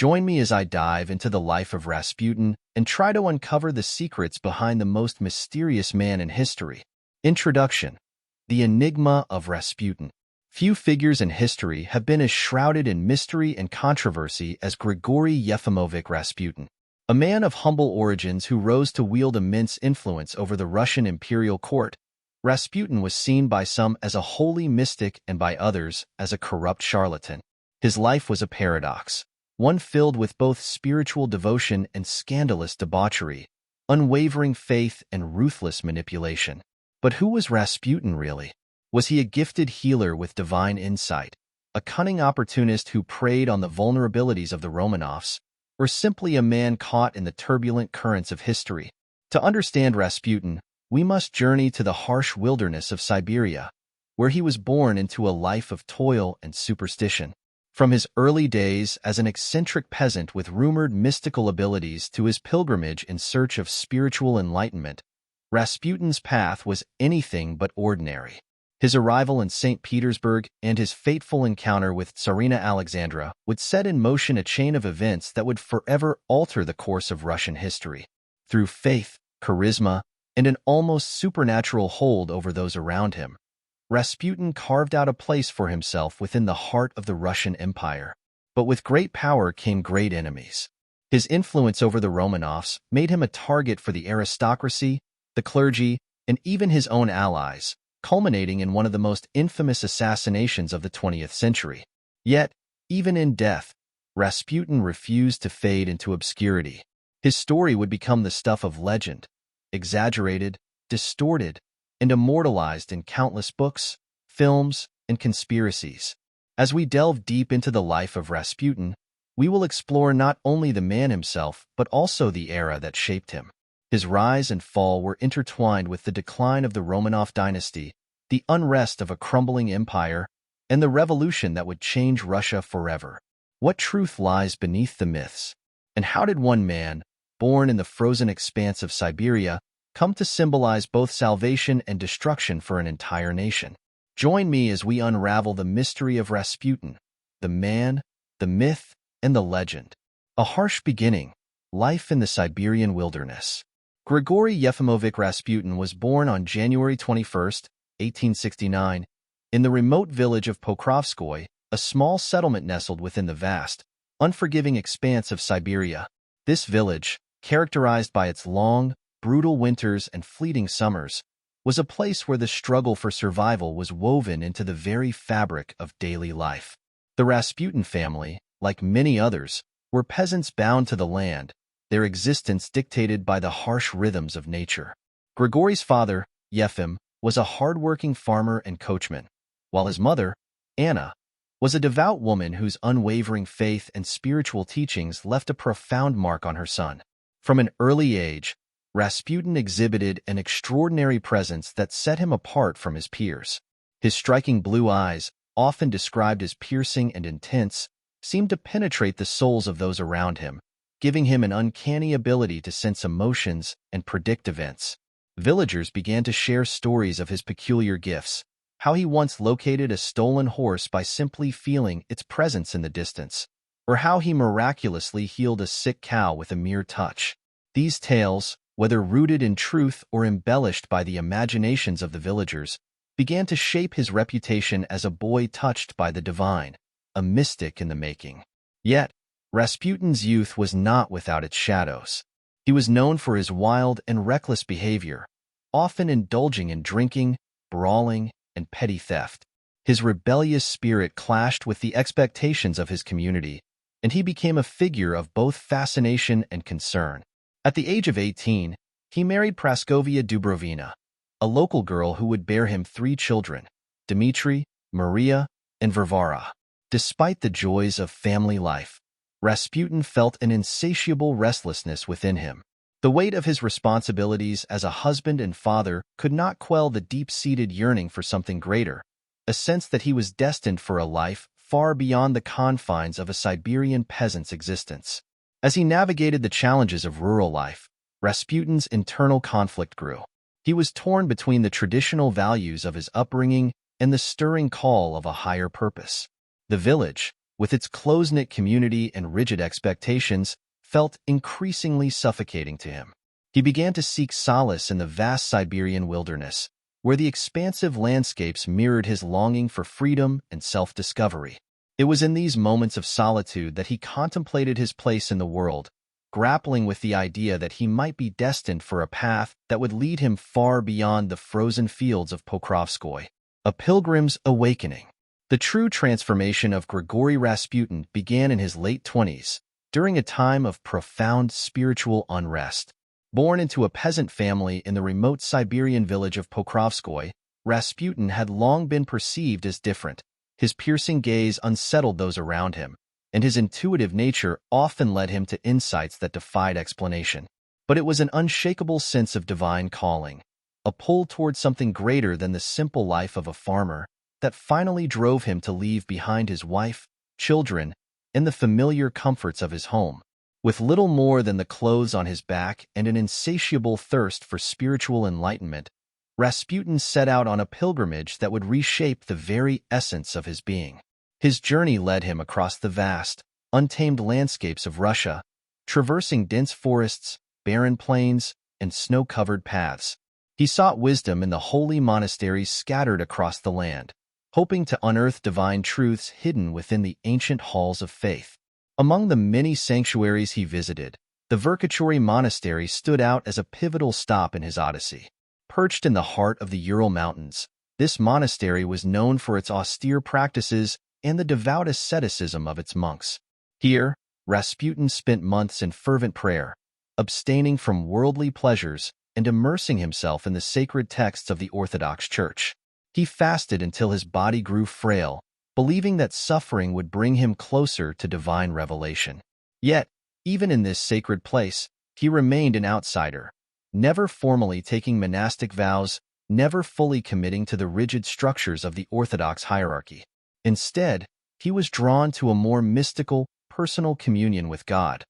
Join me as I dive into the life of Rasputin and try to uncover the secrets behind the most mysterious man in history. Introduction: The Enigma of Rasputin. Few figures in history have been as shrouded in mystery and controversy as Grigori Yefimovich Rasputin. A man of humble origins who rose to wield immense influence over the Russian imperial court, Rasputin was seen by some as a holy mystic and by others as a corrupt charlatan. His life was a paradox, one filled with both spiritual devotion and scandalous debauchery, unwavering faith and ruthless manipulation. But who was Rasputin really? Was he a gifted healer with divine insight, a cunning opportunist who preyed on the vulnerabilities of the Romanovs, or simply a man caught in the turbulent currents of history? To understand Rasputin, we must journey to the harsh wilderness of Siberia, where he was born into a life of toil and superstition. From his early days as an eccentric peasant with rumored mystical abilities to his pilgrimage in search of spiritual enlightenment, Rasputin's path was anything but ordinary. His arrival in St. Petersburg and his fateful encounter with Tsarina Alexandra would set in motion a chain of events that would forever alter the course of Russian history. Through faith, charisma, and an almost supernatural hold over those around him, Rasputin carved out a place for himself within the heart of the Russian Empire. But with great power came great enemies. His influence over the Romanovs made him a target for the aristocracy, the clergy, and even his own allies, culminating in one of the most infamous assassinations of the 20th century. Yet, even in death, Rasputin refused to fade into obscurity. His story would become the stuff of legend, exaggerated, distorted, and immortalized in countless books, films, and conspiracies. As we delve deep into the life of Rasputin, we will explore not only the man himself, but also the era that shaped him. His rise and fall were intertwined with the decline of the Romanov dynasty, the unrest of a crumbling empire, and the revolution that would change Russia forever. What truth lies beneath the myths? And how did one man, born in the frozen expanse of Siberia, come to symbolize both salvation and destruction for an entire nation? Join me as we unravel the mystery of Rasputin, the man, the myth, and the legend. A harsh beginning, life in the Siberian wilderness. Grigori Yefimovich Rasputin was born on January 21, 1869, in the remote village of Pokrovskoye, a small settlement nestled within the vast, unforgiving expanse of Siberia. This village, characterized by its long, brutal winters and fleeting summers, was a place where the struggle for survival was woven into the very fabric of daily life. The Rasputin family, like many others, were peasants bound to the land, their existence dictated by the harsh rhythms of nature. Grigori's father, Yefim, was a hard-working farmer and coachman, while his mother, Anna, was a devout woman whose unwavering faith and spiritual teachings left a profound mark on her son. From an early age, Rasputin exhibited an extraordinary presence that set him apart from his peers. His striking blue eyes, often described as piercing and intense, seemed to penetrate the souls of those around him, giving him an uncanny ability to sense emotions and predict events. Villagers began to share stories of his peculiar gifts, how he once located a stolen horse by simply feeling its presence in the distance, or how he miraculously healed a sick cow with a mere touch. These tales, whether rooted in truth or embellished by the imaginations of the villagers, began to shape his reputation as a boy touched by the divine, a mystic in the making. Yet, Rasputin's youth was not without its shadows. He was known for his wild and reckless behavior, often indulging in drinking, brawling, and petty theft. His rebellious spirit clashed with the expectations of his community, and he became a figure of both fascination and concern. At the age of 18, he married Praskovia Dubrovina, a local girl who would bear him 3 children, Dmitri, Maria, and Varvara. Despite the joys of family life, Rasputin felt an insatiable restlessness within him. The weight of his responsibilities as a husband and father could not quell the deep-seated yearning for something greater, a sense that he was destined for a life far beyond the confines of a Siberian peasant's existence. As he navigated the challenges of rural life, Rasputin's internal conflict grew. He was torn between the traditional values of his upbringing and the stirring call of a higher purpose. The village, with its close-knit community and rigid expectations, felt increasingly suffocating to him. He began to seek solace in the vast Siberian wilderness, where the expansive landscapes mirrored his longing for freedom and self-discovery. It was in these moments of solitude that he contemplated his place in the world, grappling with the idea that he might be destined for a path that would lead him far beyond the frozen fields of Pokrovskoy. A pilgrim's awakening. The true transformation of Grigori Rasputin began in his late 20s, during a time of profound spiritual unrest. Born into a peasant family in the remote Siberian village of Pokrovskoy, Rasputin had long been perceived as different. His piercing gaze unsettled those around him, and his intuitive nature often led him to insights that defied explanation. But it was an unshakable sense of divine calling, a pull toward something greater than the simple life of a farmer, that finally drove him to leave behind his wife, children, and the familiar comforts of his home. With little more than the clothes on his back and an insatiable thirst for spiritual enlightenment, Rasputin set out on a pilgrimage that would reshape the very essence of his being. His journey led him across the vast, untamed landscapes of Russia, traversing dense forests, barren plains, and snow-covered paths. He sought wisdom in the holy monasteries scattered across the land, hoping to unearth divine truths hidden within the ancient halls of faith. Among the many sanctuaries he visited, the Verkhachuri Monastery stood out as a pivotal stop in his odyssey. Perched in the heart of the Ural Mountains, this monastery was known for its austere practices and the devout asceticism of its monks. Here, Rasputin spent months in fervent prayer, abstaining from worldly pleasures and immersing himself in the sacred texts of the Orthodox Church. He fasted until his body grew frail, believing that suffering would bring him closer to divine revelation. Yet, even in this sacred place, he remained an outsider, never formally taking monastic vows, never fully committing to the rigid structures of the Orthodox hierarchy. Instead, he was drawn to a more mystical, personal communion with God,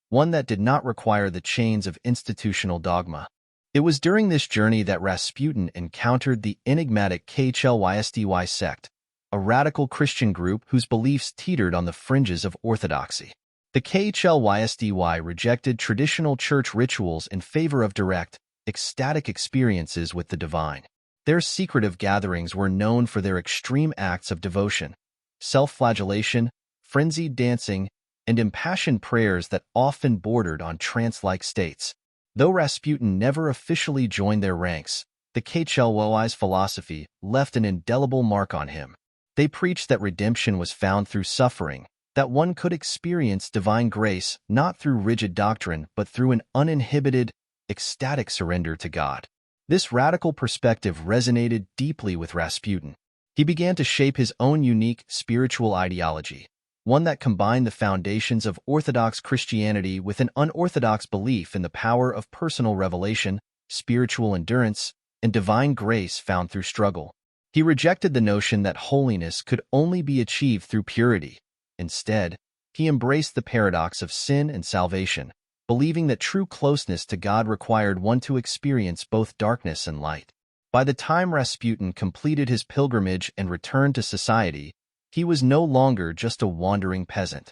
one that did not require the chains of institutional dogma. It was during this journey that Rasputin encountered the enigmatic KHLYSDY sect, a radical Christian group whose beliefs teetered on the fringes of orthodoxy. The KHLYSDY rejected traditional church rituals in favor of direct, ecstatic experiences with the divine. Their secretive gatherings were known for their extreme acts of devotion, self-flagellation, frenzied dancing, and impassioned prayers that often bordered on trance-like states. Though Rasputin never officially joined their ranks, the KHLY's philosophy left an indelible mark on him. They preached that redemption was found through suffering, that one could experience divine grace not through rigid doctrine but through an uninhibited, ecstatic surrender to God. This radical perspective resonated deeply with Rasputin. He began to shape his own unique spiritual ideology, one that combined the foundations of Orthodox Christianity with an unorthodox belief in the power of personal revelation, spiritual endurance, and divine grace found through struggle. He rejected the notion that holiness could only be achieved through purity. Instead, he embraced the paradox of sin and salvation, believing that true closeness to God required one to experience both darkness and light. By the time Rasputin completed his pilgrimage and returned to society, he was no longer just a wandering peasant.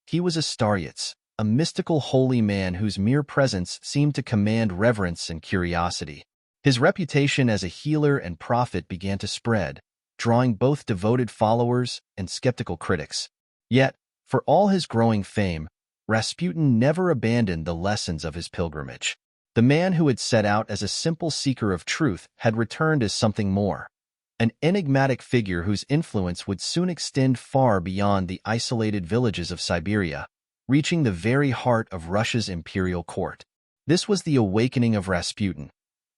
He was a starets, a mystical holy man whose mere presence seemed to command reverence and curiosity. His reputation as a healer and prophet began to spread, drawing both devoted followers and skeptical critics. Yet, for all his growing fame, Rasputin never abandoned the lessons of his pilgrimage. The man who had set out as a simple seeker of truth had returned as something more, an enigmatic figure whose influence would soon extend far beyond the isolated villages of Siberia, reaching the very heart of Russia's imperial court. This was the awakening of Rasputin,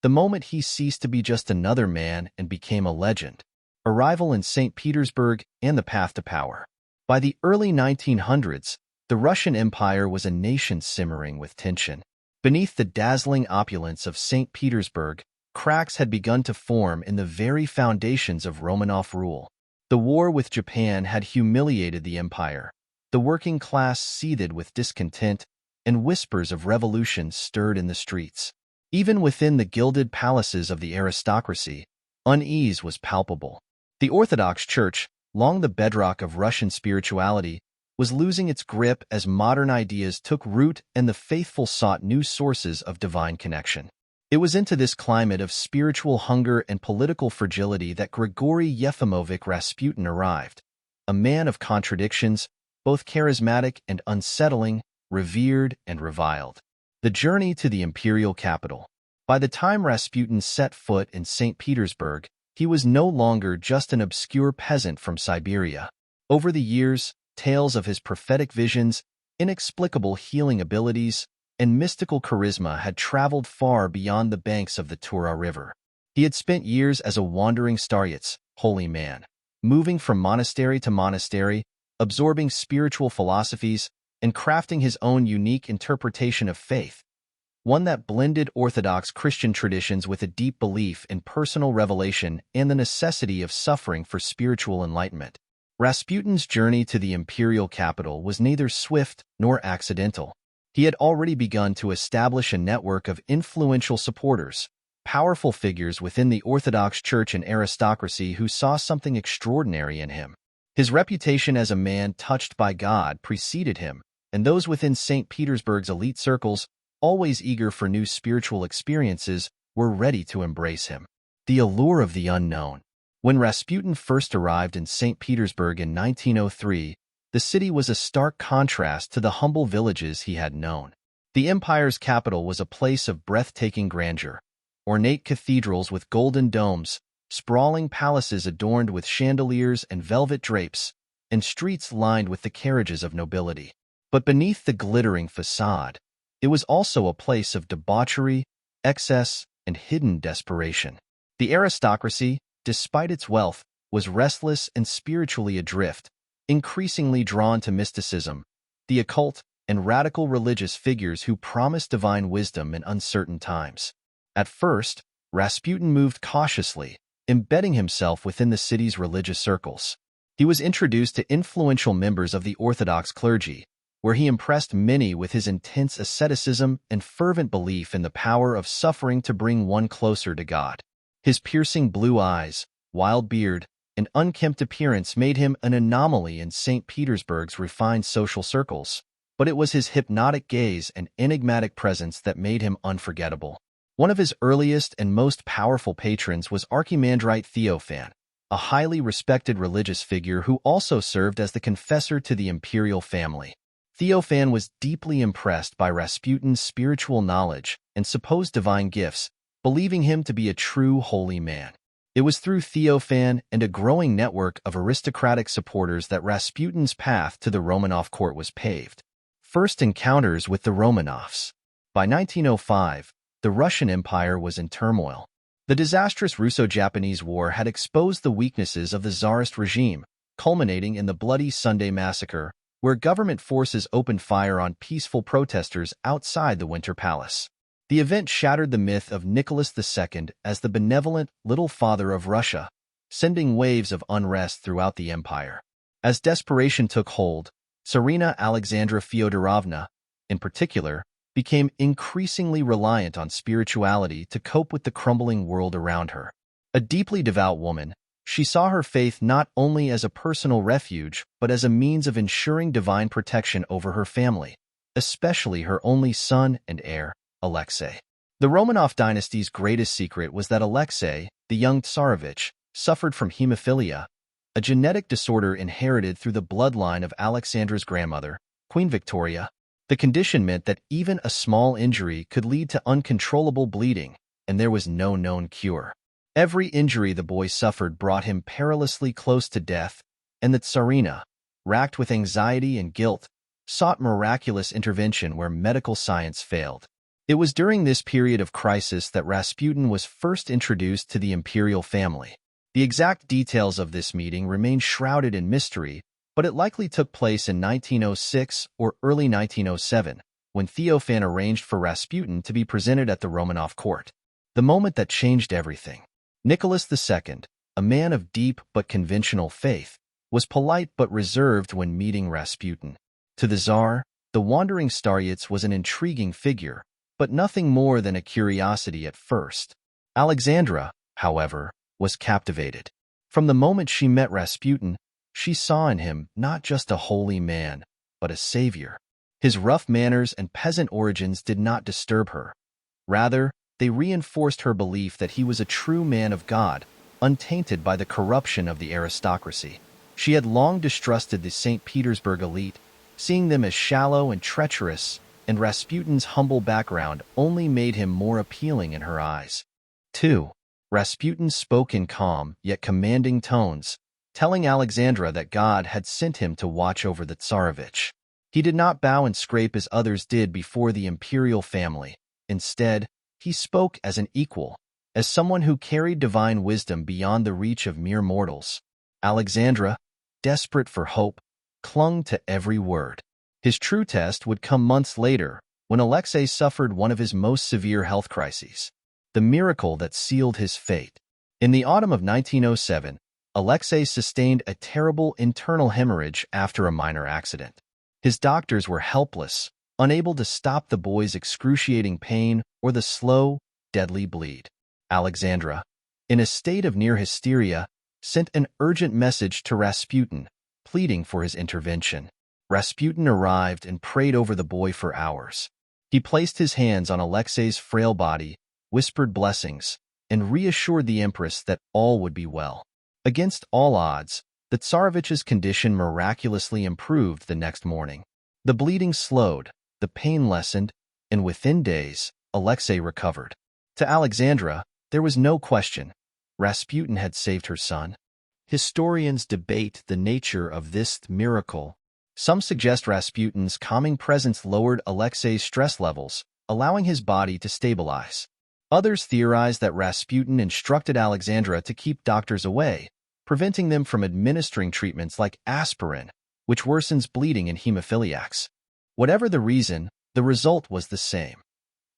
the moment he ceased to be just another man and became a legend, a rival in St. Petersburg and the path to power. By the early 1900s, the Russian Empire was a nation simmering with tension. Beneath the dazzling opulence of St. Petersburg, cracks had begun to form in the very foundations of Romanov rule. The war with Japan had humiliated the empire. The working class seethed with discontent, and whispers of revolution stirred in the streets. Even within the gilded palaces of the aristocracy, unease was palpable. The Orthodox Church, long the bedrock of Russian spirituality, was losing its grip as modern ideas took root and the faithful sought new sources of divine connection. It was into this climate of spiritual hunger and political fragility that Grigori Yefimovich Rasputin arrived, a man of contradictions, both charismatic and unsettling, revered and reviled. The journey to the imperial capital. By the time Rasputin set foot in St. Petersburg, he was no longer just an obscure peasant from Siberia. Over the years, tales of his prophetic visions, inexplicable healing abilities, and mystical charisma had traveled far beyond the banks of the Tura River. He had spent years as a wandering starets, holy man, moving from monastery to monastery, absorbing spiritual philosophies, and crafting his own unique interpretation of faith, one that blended Orthodox Christian traditions with a deep belief in personal revelation and the necessity of suffering for spiritual enlightenment. Rasputin's journey to the imperial capital was neither swift nor accidental. He had already begun to establish a network of influential supporters, powerful figures within the Orthodox Church and aristocracy who saw something extraordinary in him. His reputation as a man touched by God preceded him, and those within St. Petersburg's elite circles, always eager for new spiritual experiences, were ready to embrace him. The allure of the unknown. When Rasputin first arrived in St. Petersburg in 1903, the city was a stark contrast to the humble villages he had known. The empire's capital was a place of breathtaking grandeur, ornate cathedrals with golden domes, sprawling palaces adorned with chandeliers and velvet drapes, and streets lined with the carriages of nobility. But beneath the glittering facade, it was also a place of debauchery, excess, and hidden desperation. The aristocracy, despite its wealth, was restless and spiritually adrift, increasingly drawn to mysticism, the occult, and radical religious figures who promised divine wisdom in uncertain times. At first, Rasputin moved cautiously, embedding himself within the city's religious circles. He was introduced to influential members of the Orthodox clergy, where he impressed many with his intense asceticism and fervent belief in the power of suffering to bring one closer to God. His piercing blue eyes, wild beard, and unkempt appearance made him an anomaly in St. Petersburg's refined social circles, but it was his hypnotic gaze and enigmatic presence that made him unforgettable. One of his earliest and most powerful patrons was Archimandrite Theophan, a highly respected religious figure who also served as the confessor to the imperial family. Theophan was deeply impressed by Rasputin's spiritual knowledge and supposed divine gifts, believing him to be a true holy man. It was through Theophan and a growing network of aristocratic supporters that Rasputin's path to the Romanov court was paved. First encounters with the Romanovs. By 1905, the Russian Empire was in turmoil. The disastrous Russo-Japanese War had exposed the weaknesses of the Tsarist regime, culminating in the Bloody Sunday Massacre, where government forces opened fire on peaceful protesters outside the Winter Palace. The event shattered the myth of Nicholas II as the benevolent little father of Russia, sending waves of unrest throughout the empire. As desperation took hold, Tsarina Alexandra Fyodorovna, in particular, became increasingly reliant on spirituality to cope with the crumbling world around her. A deeply devout woman, she saw her faith not only as a personal refuge but as a means of ensuring divine protection over her family, especially her only son and heir, Alexei. The Romanov dynasty's greatest secret was that Alexei, the young Tsarevich, suffered from hemophilia, a genetic disorder inherited through the bloodline of Alexandra's grandmother, Queen Victoria. The condition meant that even a small injury could lead to uncontrollable bleeding, and there was no known cure. Every injury the boy suffered brought him perilously close to death, and the Tsarina, racked with anxiety and guilt, sought miraculous intervention where medical science failed. It was during this period of crisis that Rasputin was first introduced to the imperial family. The exact details of this meeting remain shrouded in mystery, but it likely took place in 1906 or early 1907, when Theophan arranged for Rasputin to be presented at the Romanov court. The moment that changed everything. Nicholas II, a man of deep but conventional faith, was polite but reserved when meeting Rasputin. To the Tsar, the wandering starets was an intriguing figure, but nothing more than a curiosity at first. Alexandra, however, was captivated. From the moment she met Rasputin, She saw in him not just a holy man, but a savior. His rough manners and peasant origins did not disturb her. Rather, they reinforced her belief that he was a true man of God, untainted by the corruption of the aristocracy. She had long distrusted the St. Petersburg elite, seeing them as shallow and treacherous, and Rasputin's humble background only made him more appealing in her eyes. 2. Rasputin spoke in calm yet commanding tones, telling Alexandra that God had sent him to watch over the Tsarevich. He did not bow and scrape as others did before the imperial family. Instead, he spoke as an equal, as someone who carried divine wisdom beyond the reach of mere mortals. Alexandra, desperate for hope, clung to every word. His true test would come months later, when Alexei suffered one of his most severe health crises, the miracle that sealed his fate. In the autumn of 1907, Alexei sustained a terrible internal hemorrhage after a minor accident. His doctors were helpless, unable to stop the boy's excruciating pain or the slow, deadly bleed. Alexandra, in a state of near hysteria, sent an urgent message to Rasputin, pleading for his intervention. Rasputin arrived and prayed over the boy for hours. He placed his hands on Alexei's frail body, whispered blessings, and reassured the Empress that all would be well. Against all odds, the Tsarevich's condition miraculously improved the next morning. The bleeding slowed, the pain lessened, and within days, Alexei recovered. To Alexandra, there was no question. Rasputin had saved her son. Historians debate the nature of this miracle. Some suggest Rasputin's calming presence lowered Alexei's stress levels, allowing his body to stabilize. Others theorize that Rasputin instructed Alexandra to keep doctors away, preventing them from administering treatments like aspirin, which worsens bleeding in hemophiliacs. Whatever the reason, the result was the same.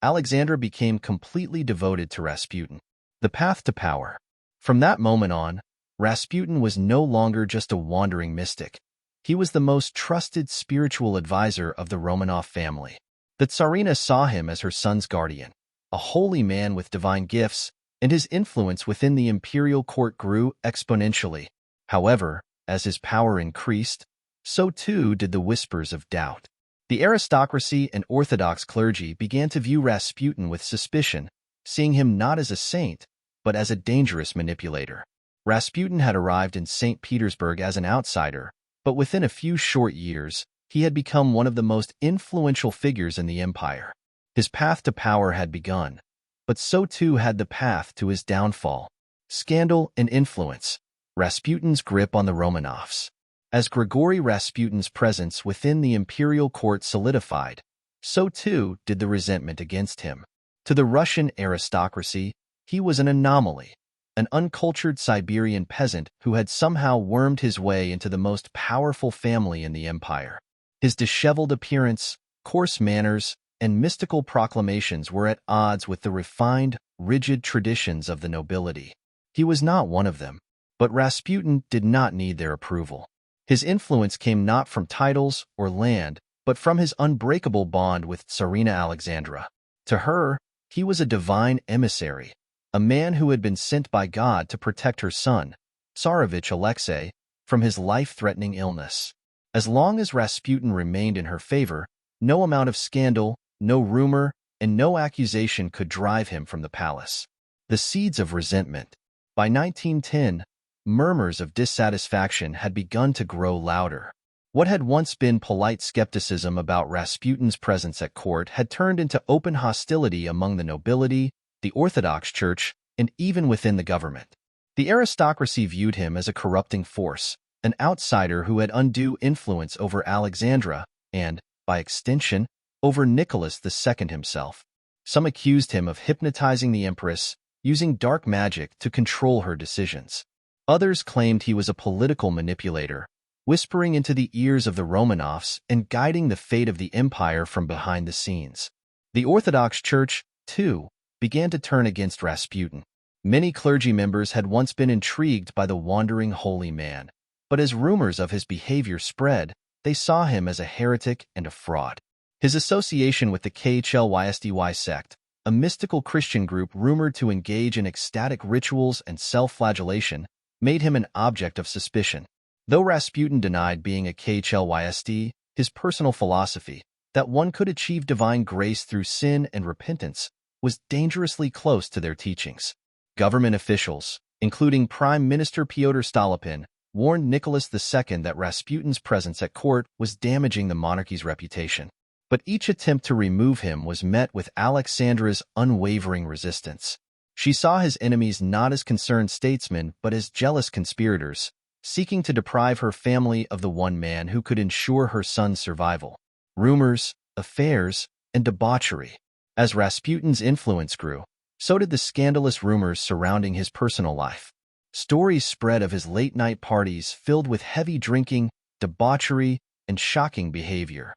Alexandra became completely devoted to Rasputin. The path to power. From that moment on, Rasputin was no longer just a wandering mystic. He was the most trusted spiritual advisor of the Romanov family. The Tsarina saw him as her son's guardian, a holy man with divine gifts, and his influence within the imperial court grew exponentially. However, as his power increased, so too did the whispers of doubt. The aristocracy and Orthodox clergy began to view Rasputin with suspicion, seeing him not as a saint, but as a dangerous manipulator. Rasputin had arrived in St. Petersburg as an outsider, but within a few short years, he had become one of the most influential figures in the empire. His path to power had begun, but so too had the path to his downfall. Scandal and influence. Rasputin's grip on the Romanovs. As Grigori Rasputin's presence within the imperial court solidified, so too did the resentment against him. To the Russian aristocracy, he was an anomaly, an uncultured Siberian peasant who had somehow wormed his way into the most powerful family in the empire. His disheveled appearance, coarse manners, and mystical proclamations were at odds with the refined, rigid traditions of the nobility. He was not one of them, but Rasputin did not need their approval. His influence came not from titles or land, but from his unbreakable bond with Tsarina Alexandra. To her, he was a divine emissary, a man who had been sent by God to protect her son, Tsarevich Alexei, from his life-threatening illness. As long as Rasputin remained in her favor, no amount of scandal, no rumor, and no accusation could drive him from the palace. The seeds of resentment. By 1910, murmurs of dissatisfaction had begun to grow louder. What had once been polite skepticism about Rasputin's presence at court had turned into open hostility among the nobility, the Orthodox Church, and even within the government. The aristocracy viewed him as a corrupting force, an outsider who had undue influence over Alexandra and, by extension, over Nicholas II himself. Some accused him of hypnotizing the Empress, using dark magic to control her decisions. Others claimed he was a political manipulator, whispering into the ears of the Romanovs and guiding the fate of the empire from behind the scenes. The Orthodox Church, too, began to turn against Rasputin. Many clergy members had once been intrigued by the wandering holy man, but as rumors of his behavior spread, they saw him as a heretic and a fraud. His association with the KHLYSDY sect, a mystical Christian group rumored to engage in ecstatic rituals and self-flagellation, made him an object of suspicion. Though Rasputin denied being a KHLYSD, his personal philosophy, that one could achieve divine grace through sin and repentance, was dangerously close to their teachings. Government officials, including Prime Minister Pyotr Stolypin, warned Nicholas II that Rasputin's presence at court was damaging the monarchy's reputation. But each attempt to remove him was met with Alexandra's unwavering resistance. She saw his enemies not as concerned statesmen but as jealous conspirators, seeking to deprive her family of the one man who could ensure her son's survival. Rumors, affairs, and debauchery. As Rasputin's influence grew, so did the scandalous rumors surrounding his personal life. Stories spread of his late-night parties filled with heavy drinking, debauchery, and shocking behavior.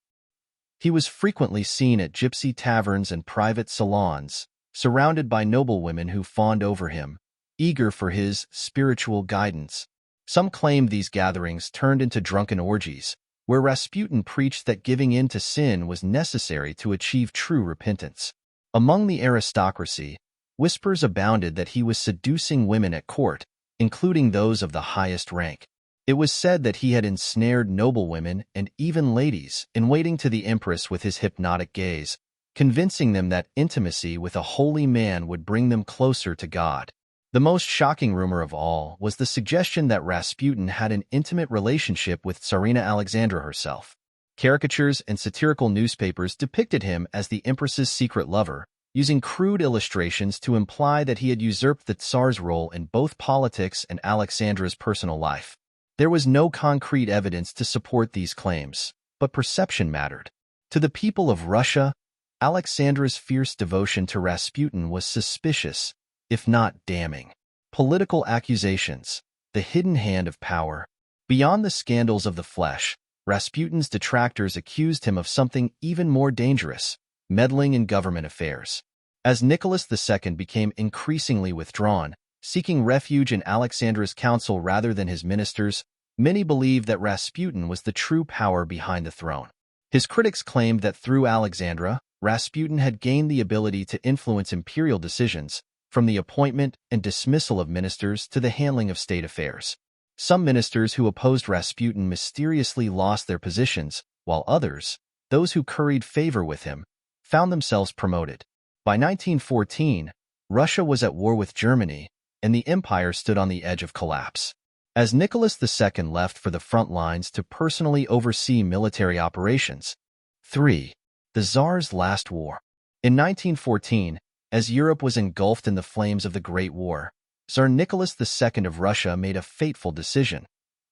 He was frequently seen at gypsy taverns and private salons, surrounded by noblewomen who fawned over him, eager for his spiritual guidance. Some claimed these gatherings turned into drunken orgies, where Rasputin preached that giving in to sin was necessary to achieve true repentance. Among the aristocracy, whispers abounded that he was seducing women at court, including those of the highest rank. It was said that he had ensnared noblewomen and even ladies in waiting to the empress with his hypnotic gaze, convincing them that intimacy with a holy man would bring them closer to God. The most shocking rumor of all was the suggestion that Rasputin had an intimate relationship with Tsarina Alexandra herself. Caricatures and satirical newspapers depicted him as the empress's secret lover, using crude illustrations to imply that he had usurped the Tsar's role in both politics and Alexandra's personal life. There was no concrete evidence to support these claims, but perception mattered. To the people of Russia, Alexandra's fierce devotion to Rasputin was suspicious, if not damning. Political accusations, the hidden hand of power. Beyond the scandals of the flesh, Rasputin's detractors accused him of something even more dangerous: meddling in government affairs. As Nicholas II became increasingly withdrawn, seeking refuge in Alexandra's council rather than his ministers, many believed that Rasputin was the true power behind the throne. His critics claimed that through Alexandra, Rasputin had gained the ability to influence imperial decisions, from the appointment and dismissal of ministers to the handling of state affairs. Some ministers who opposed Rasputin mysteriously lost their positions, while others, those who curried favor with him, found themselves promoted. By 1914, Russia was at war with Germany, and the empire stood on the edge of collapse. As Nicholas II left for the front lines to personally oversee military operations. 3. The Tsar's Last War. In 1914, as Europe was engulfed in the flames of the Great War, Tsar Nicholas II of Russia made a fateful decision.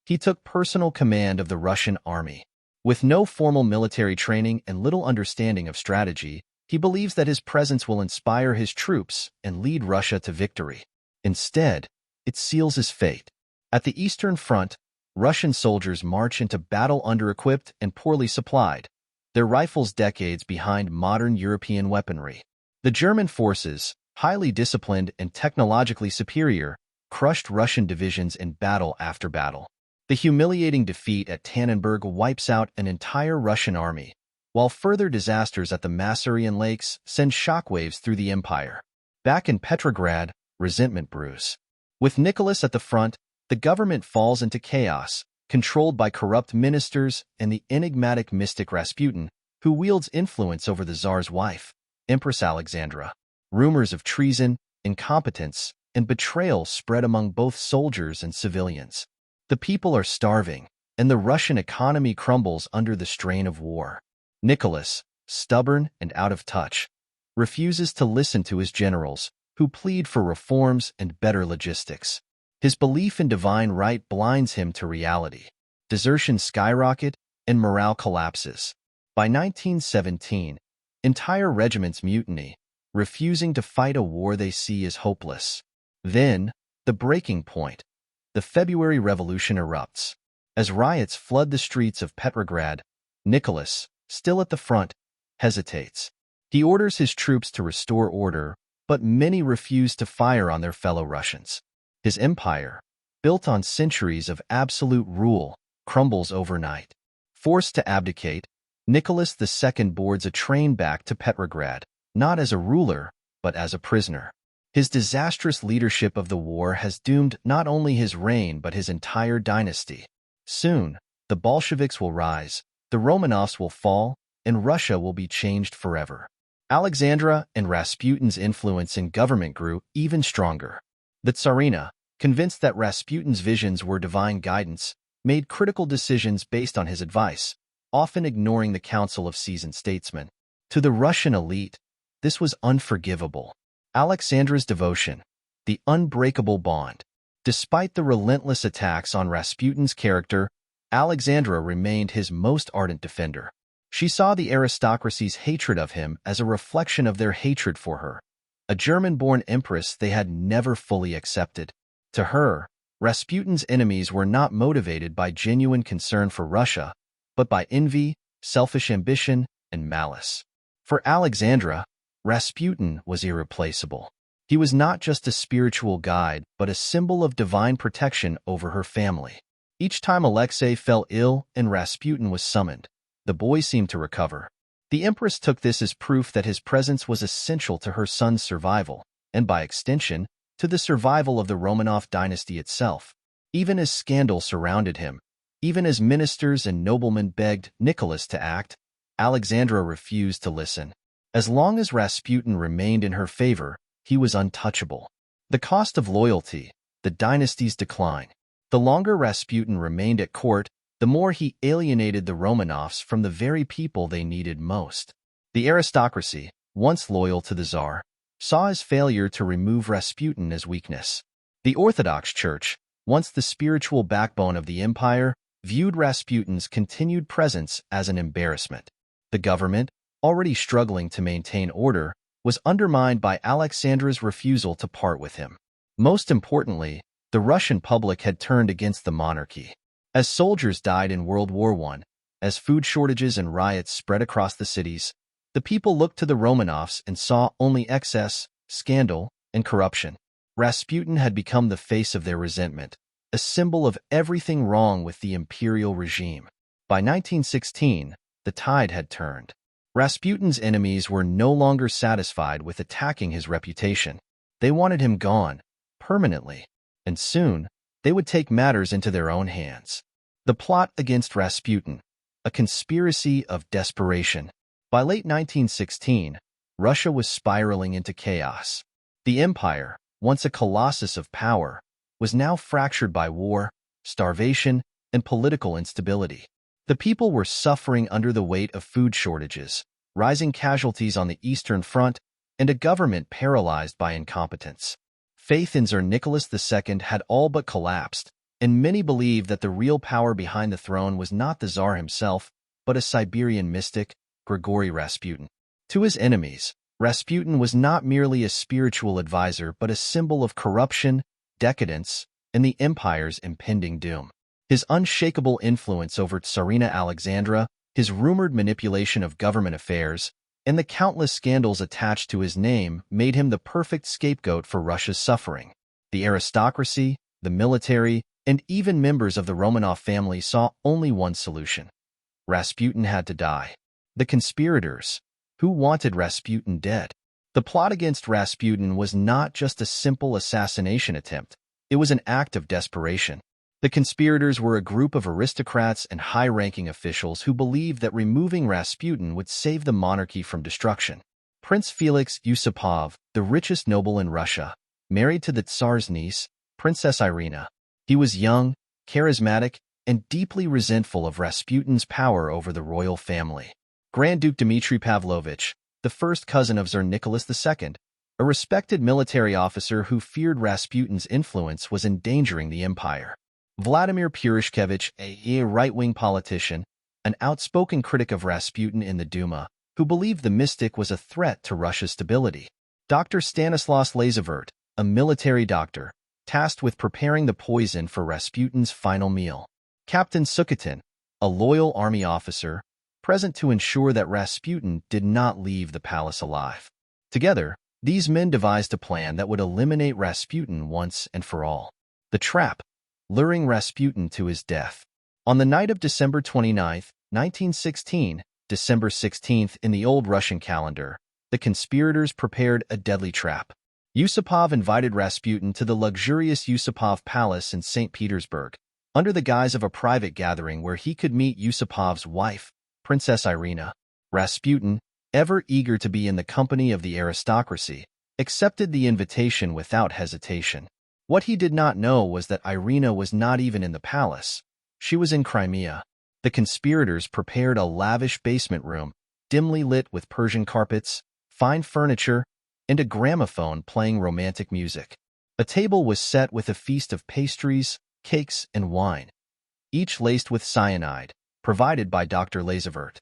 He took personal command of the Russian army. With no formal military training and little understanding of strategy, he believes that his presence will inspire his troops and lead Russia to victory. Instead, it seals his fate. At the Eastern Front, Russian soldiers march into battle under-equipped and poorly supplied, their rifles decades behind modern European weaponry. The German forces, highly disciplined and technologically superior, crushed Russian divisions in battle after battle. The humiliating defeat at Tannenberg wipes out an entire Russian army, while further disasters at the Masurian Lakes send shockwaves through the empire. Back in Petrograd, resentment brews. With Nicholas at the front, the government falls into chaos, controlled by corrupt ministers and the enigmatic mystic Rasputin, who wields influence over the Tsar's wife, Empress Alexandra. Rumors of treason, incompetence, and betrayal spread among both soldiers and civilians. The people are starving, and the Russian economy crumbles under the strain of war. Nicholas, stubborn and out of touch, refuses to listen to his generals, who plead for reforms and better logistics. His belief in divine right blinds him to reality. Desertions skyrocket, and morale collapses. By 1917, entire regiments mutiny, refusing to fight a war they see as hopeless. Then, the breaking point. The February Revolution erupts. As riots flood the streets of Petrograd, Nicholas, still at the front, hesitates. He orders his troops to restore order, but many refuse to fire on their fellow Russians. His empire, built on centuries of absolute rule, crumbles overnight. Forced to abdicate, Nicholas II boards a train back to Petrograd, not as a ruler, but as a prisoner. His disastrous leadership of the war has doomed not only his reign but his entire dynasty. Soon, the Bolsheviks will rise, the Romanovs will fall, and Russia will be changed forever. Alexandra and Rasputin's influence in government grew even stronger. The Tsarina, convinced that Rasputin's visions were divine guidance, made critical decisions based on his advice, often ignoring the counsel of seasoned statesmen. To the Russian elite, this was unforgivable. Alexandra's devotion, the unbreakable bond. Despite the relentless attacks on Rasputin's character, Alexandra remained his most ardent defender. She saw the aristocracy's hatred of him as a reflection of their hatred for her, a German-born empress they had never fully accepted. To her, Rasputin's enemies were not motivated by genuine concern for Russia, but by envy, selfish ambition, and malice. For Alexandra, Rasputin was irreplaceable. He was not just a spiritual guide, but a symbol of divine protection over her family. Each time Alexei fell ill and Rasputin was summoned, the boy seemed to recover. The empress took this as proof that his presence was essential to her son's survival, and by extension, to the survival of the Romanov dynasty itself. Even as scandal surrounded him, even as ministers and noblemen begged Nicholas to act, Alexandra refused to listen. As long as Rasputin remained in her favor, he was untouchable. The cost of loyalty, the dynasty's decline. The longer Rasputin remained at court, the more he alienated the Romanovs from the very people they needed most. The aristocracy, once loyal to the Tsar, saw his failure to remove Rasputin as weakness. The Orthodox Church, once the spiritual backbone of the empire, viewed Rasputin's continued presence as an embarrassment. The government, already struggling to maintain order, was undermined by Alexandra's refusal to part with him. Most importantly, the Russian public had turned against the monarchy. As soldiers died in World War I, as food shortages and riots spread across the cities, the people looked to the Romanovs and saw only excess, scandal, and corruption. Rasputin had become the face of their resentment, a symbol of everything wrong with the imperial regime. By 1916, the tide had turned. Rasputin's enemies were no longer satisfied with attacking his reputation. They wanted him gone, permanently, and soon, they would take matters into their own hands. The plot against Rasputin, a conspiracy of desperation. By late 1916, Russia was spiraling into chaos. The empire, once a colossus of power, was now fractured by war, starvation, and political instability. The people were suffering under the weight of food shortages, rising casualties on the Eastern Front, and a government paralyzed by incompetence. Faith in Tsar Nicholas II had all but collapsed, and many believed that the real power behind the throne was not the Tsar himself, but a Siberian mystic, Grigori Rasputin. To his enemies, Rasputin was not merely a spiritual advisor but a symbol of corruption, decadence, and the empire's impending doom. His unshakable influence over Tsarina Alexandra, his rumored manipulation of government affairs, and the countless scandals attached to his name made him the perfect scapegoat for Russia's suffering. The aristocracy, the military, and even members of the Romanov family saw only one solution. Rasputin had to die. The conspirators, who wanted Rasputin dead. The plot against Rasputin was not just a simple assassination attempt, it was an act of desperation. The conspirators were a group of aristocrats and high-ranking officials who believed that removing Rasputin would save the monarchy from destruction. Prince Felix Yusupov, the richest noble in Russia, married to the Tsar's niece, Princess Irina. He was young, charismatic, and deeply resentful of Rasputin's power over the royal family. Grand Duke Dmitry Pavlovich, the first cousin of Tsar Nicholas II, a respected military officer who feared Rasputin's influence, was endangering the empire. Vladimir Purishkevich, a right-wing politician, an outspoken critic of Rasputin in the Duma, who believed the mystic was a threat to Russia's stability. Dr. Stanislas Lazavert, a military doctor, tasked with preparing the poison for Rasputin's final meal. Captain Sukhatin, a loyal army officer, present to ensure that Rasputin did not leave the palace alive. Together, these men devised a plan that would eliminate Rasputin once and for all. The trap, luring Rasputin to his death. On the night of December 29, 1916, December 16th in the old Russian calendar, the conspirators prepared a deadly trap. Yusupov invited Rasputin to the luxurious Yusupov Palace in St. Petersburg, under the guise of a private gathering where he could meet Yusupov's wife, Princess Irina. Rasputin, ever eager to be in the company of the aristocracy, accepted the invitation without hesitation. What he did not know was that Irina was not even in the palace. She was in Crimea. The conspirators prepared a lavish basement room, dimly lit with Persian carpets, fine furniture, and a gramophone playing romantic music. A table was set with a feast of pastries, cakes, and wine, each laced with cyanide, provided by Dr. Lazavert.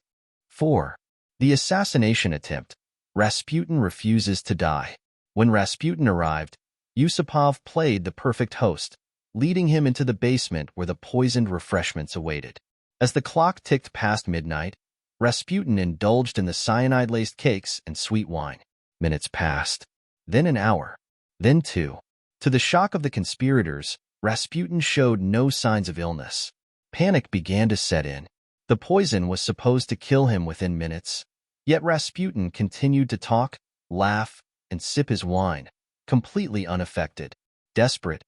4. The assassination attempt. Rasputin refuses to die. When Rasputin arrived, Yusupov played the perfect host, leading him into the basement where the poisoned refreshments awaited. As the clock ticked past midnight, Rasputin indulged in the cyanide-laced cakes and sweet wine. Minutes passed, then an hour, then 2. To the shock of the conspirators, Rasputin showed no signs of illness. Panic began to set in. The poison was supposed to kill him within minutes, yet Rasputin continued to talk, laugh, and sip his wine, completely unaffected. Desperate,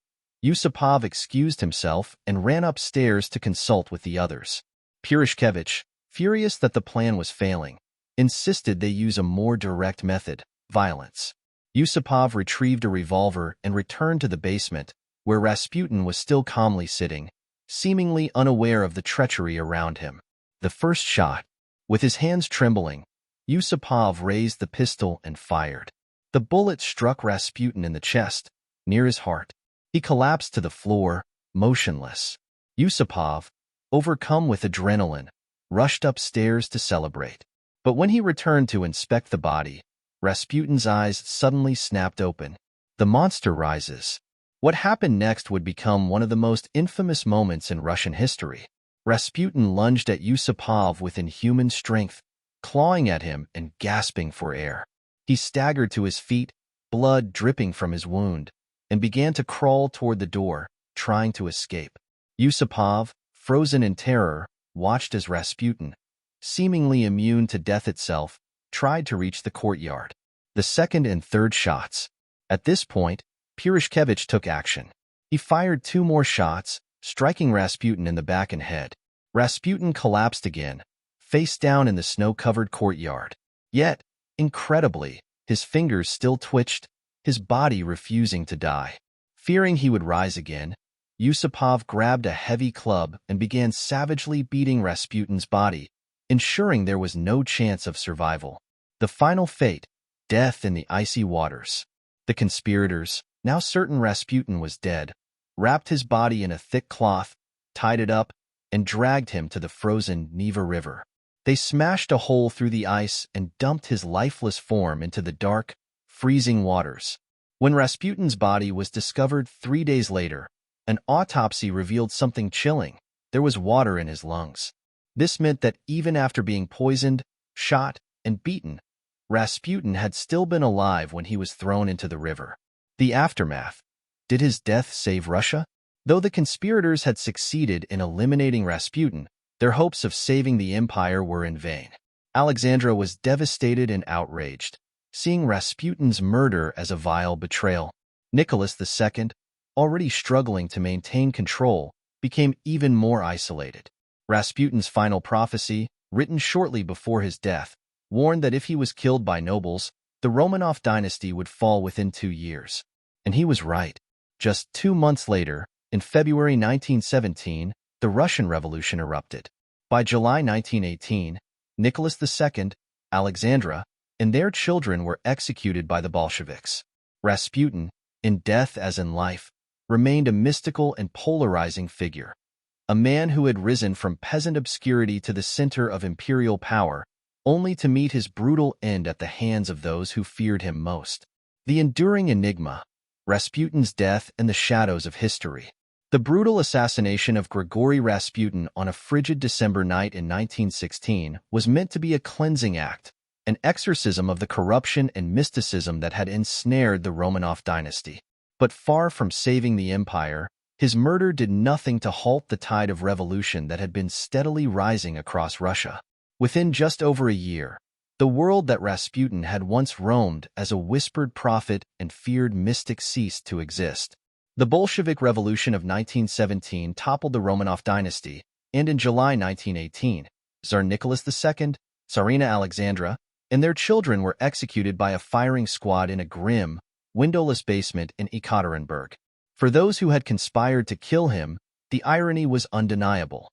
Yusupov excused himself and ran upstairs to consult with the others. Purishkevich, furious that the plan was failing, insisted they use a more direct method, violence. Yusupov retrieved a revolver and returned to the basement, where Rasputin was still calmly sitting, seemingly unaware of the treachery around him. The first shot. With his hands trembling, Yusupov raised the pistol and fired. The bullet struck Rasputin in the chest, near his heart. He collapsed to the floor, motionless. Yusupov, overcome with adrenaline, rushed upstairs to celebrate. But when he returned to inspect the body, Rasputin's eyes suddenly snapped open. The monster rises. What happened next would become one of the most infamous moments in Russian history. Rasputin lunged at Yusupov with inhuman strength, clawing at him and gasping for air. He staggered to his feet, blood dripping from his wound, and began to crawl toward the door, trying to escape. Yusupov, frozen in terror, watched as Rasputin, seemingly immune to death itself, tried to reach the courtyard. The second and third shots. At this point, Purishkevich took action. He fired 2 more shots, striking Rasputin in the back and head. Rasputin collapsed again, face down in the snow-covered courtyard. Yet, incredibly, his fingers still twitched, his body refusing to die. Fearing he would rise again, Yusupov grabbed a heavy club and began savagely beating Rasputin's body, ensuring there was no chance of survival. The final fate, death in the icy waters. The conspirators, now certain Rasputin was dead, wrapped his body in a thick cloth, tied it up, and dragged him to the frozen Neva River. They smashed a hole through the ice and dumped his lifeless form into the dark, freezing waters. When Rasputin's body was discovered 3 days later, an autopsy revealed something chilling. There was water in his lungs. This meant that even after being poisoned, shot, and beaten, Rasputin had still been alive when he was thrown into the river. The aftermath. Did his death save Russia? Though the conspirators had succeeded in eliminating Rasputin, their hopes of saving the empire were in vain. Alexandra was devastated and outraged, seeing Rasputin's murder as a vile betrayal. Nicholas II, already struggling to maintain control, became even more isolated. Rasputin's final prophecy, written shortly before his death, warned that if he was killed by nobles, the Romanov dynasty would fall within 2 years. And he was right. Just 2 months later, in February 1917, the Russian Revolution erupted. By July 1918, Nicholas II, Alexandra, and their children were executed by the Bolsheviks. Rasputin, in death as in life, remained a mystical and polarizing figure. A man who had risen from peasant obscurity to the center of imperial power, only to meet his brutal end at the hands of those who feared him most. The enduring enigma, Rasputin's death and the shadows of history. The brutal assassination of Grigori Rasputin on a frigid December night in 1916 was meant to be a cleansing act, an exorcism of the corruption and mysticism that had ensnared the Romanov dynasty. But far from saving the empire, his murder did nothing to halt the tide of revolution that had been steadily rising across Russia. Within just over a year, the world that Rasputin had once roamed as a whispered prophet and feared mystic ceased to exist. The Bolshevik Revolution of 1917 toppled the Romanov dynasty, and in July 1918, Tsar Nicholas II, Tsarina Alexandra, and their children were executed by a firing squad in a grim, windowless basement in Ekaterinburg. For those who had conspired to kill him, the irony was undeniable.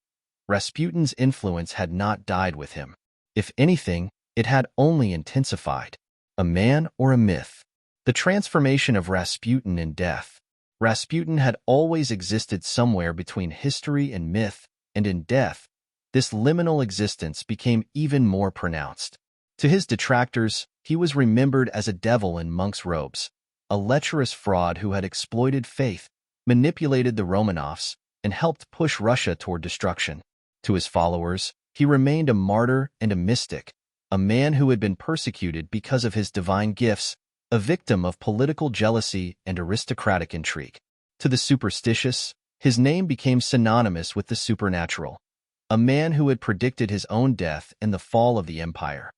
Rasputin's influence had not died with him. If anything, it had only intensified. A man or a myth? The transformation of Rasputin in death. Rasputin had always existed somewhere between history and myth, and in death, this liminal existence became even more pronounced. To his detractors, he was remembered as a devil in monk's robes, a lecherous fraud who had exploited faith, manipulated the Romanovs, and helped push Russia toward destruction. To his followers, he remained a martyr and a mystic, a man who had been persecuted because of his divine gifts, a victim of political jealousy and aristocratic intrigue. To the superstitious, his name became synonymous with the supernatural, a man who had predicted his own death and the fall of the empire,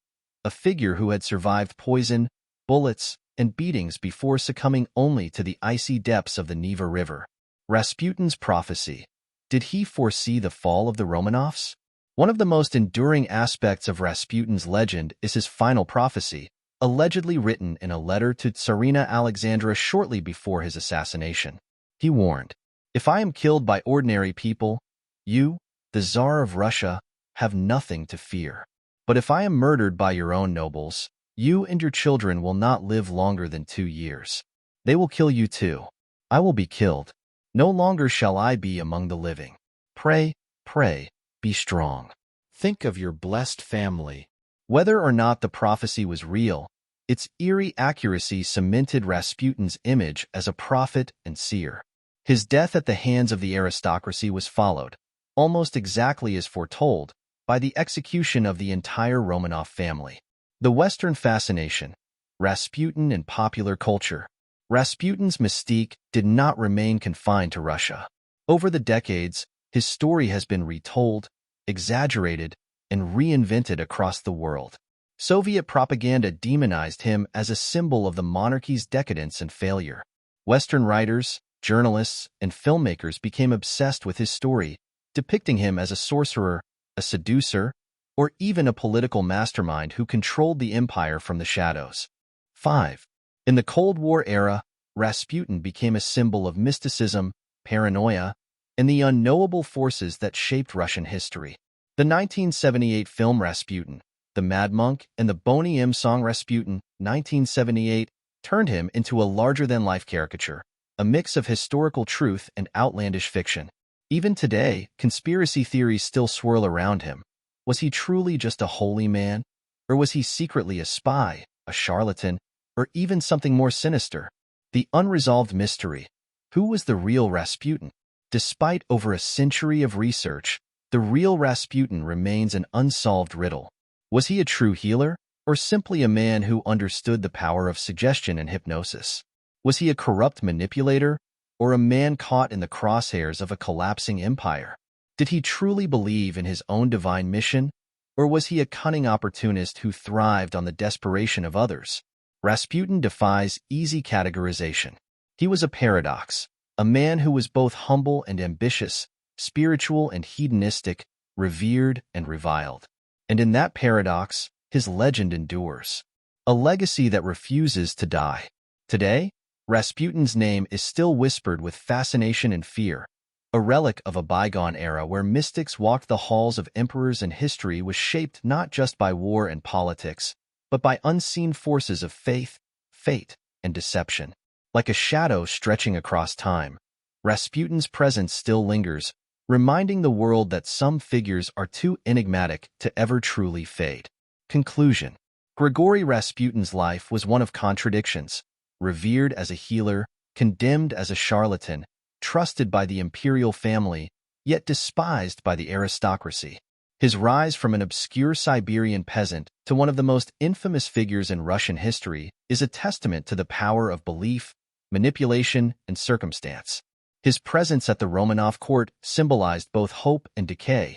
a figure who had survived poison, bullets, and beatings before succumbing only to the icy depths of the Neva River. Rasputin's prophecy. Did he foresee the fall of the Romanovs? One of the most enduring aspects of Rasputin's legend is his final prophecy, allegedly written in a letter to Tsarina Alexandra shortly before his assassination. He warned, "If I am killed by ordinary people, you, the Tsar of Russia, have nothing to fear. But if I am murdered by your own nobles, you and your children will not live longer than 2 years. They will kill you too. I will be killed. No longer shall I be among the living. Pray, pray, be strong. Think of your blessed family." Whether or not the prophecy was real, its eerie accuracy cemented Rasputin's image as a prophet and seer. His death at the hands of the aristocracy was followed, almost exactly as foretold, by the execution of the entire Romanov family. The Western fascination, Rasputin in popular culture. Rasputin's mystique did not remain confined to Russia. Over the decades, his story has been retold, exaggerated, and reinvented across the world. Soviet propaganda demonized him as a symbol of the monarchy's decadence and failure. Western writers, journalists, and filmmakers became obsessed with his story, depicting him as a sorcerer, a seducer, or even a political mastermind who controlled the empire from the shadows. 5. In the Cold War era, Rasputin became a symbol of mysticism, paranoia, and the unknowable forces that shaped Russian history. The 1978 film Rasputin, The Mad Monk, and the Boney M. song Rasputin, 1978, turned him into a larger-than-life caricature, a mix of historical truth and outlandish fiction. Even today, conspiracy theories still swirl around him. Was he truly just a holy man? Or was he secretly a spy, a charlatan, or even something more sinister? The unresolved mystery. Who was the real Rasputin? Despite over a century of research, the real Rasputin remains an unsolved riddle. Was he a true healer, or simply a man who understood the power of suggestion and hypnosis? Was he a corrupt manipulator, or a man caught in the crosshairs of a collapsing empire? Did he truly believe in his own divine mission, or was he a cunning opportunist who thrived on the desperation of others? Rasputin defies easy categorization. He was a paradox, a man who was both humble and ambitious, spiritual and hedonistic, revered and reviled. And in that paradox, his legend endures, a legacy that refuses to die. Today, Rasputin's name is still whispered with fascination and fear, a relic of a bygone era where mystics walked the halls of emperors and history was shaped not just by war and politics, but by unseen forces of faith, fate, and deception. Like a shadow stretching across time, Rasputin's presence still lingers, reminding the world that some figures are too enigmatic to ever truly fade. Conclusion. Grigori Rasputin's life was one of contradictions, revered as a healer, condemned as a charlatan, trusted by the imperial family, yet despised by the aristocracy. His rise from an obscure Siberian peasant to one of the most infamous figures in Russian history is a testament to the power of belief, manipulation, and circumstance. His presence at the Romanov court symbolized both hope and decay,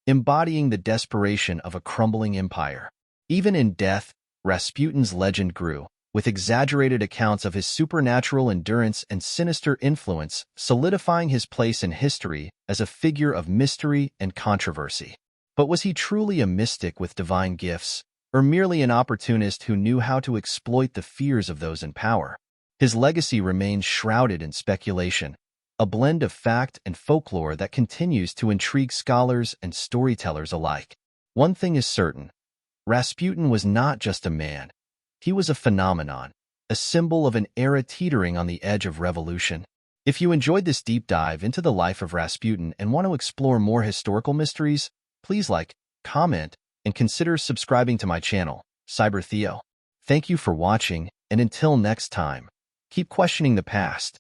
embodying the desperation of a crumbling empire. Even in death, Rasputin's legend grew, with exaggerated accounts of his supernatural endurance and sinister influence, solidifying his place in history as a figure of mystery and controversy. But was he truly a mystic with divine gifts, or merely an opportunist who knew how to exploit the fears of those in power? His legacy remains shrouded in speculation, a blend of fact and folklore that continues to intrigue scholars and storytellers alike. One thing is certain: Rasputin was not just a man. He was a phenomenon, a symbol of an era teetering on the edge of revolution. If you enjoyed this deep dive into the life of Rasputin and want to explore more historical mysteries, please like, comment, and consider subscribing to my channel, Cyber Theo. Thank you for watching, and until next time, keep questioning the past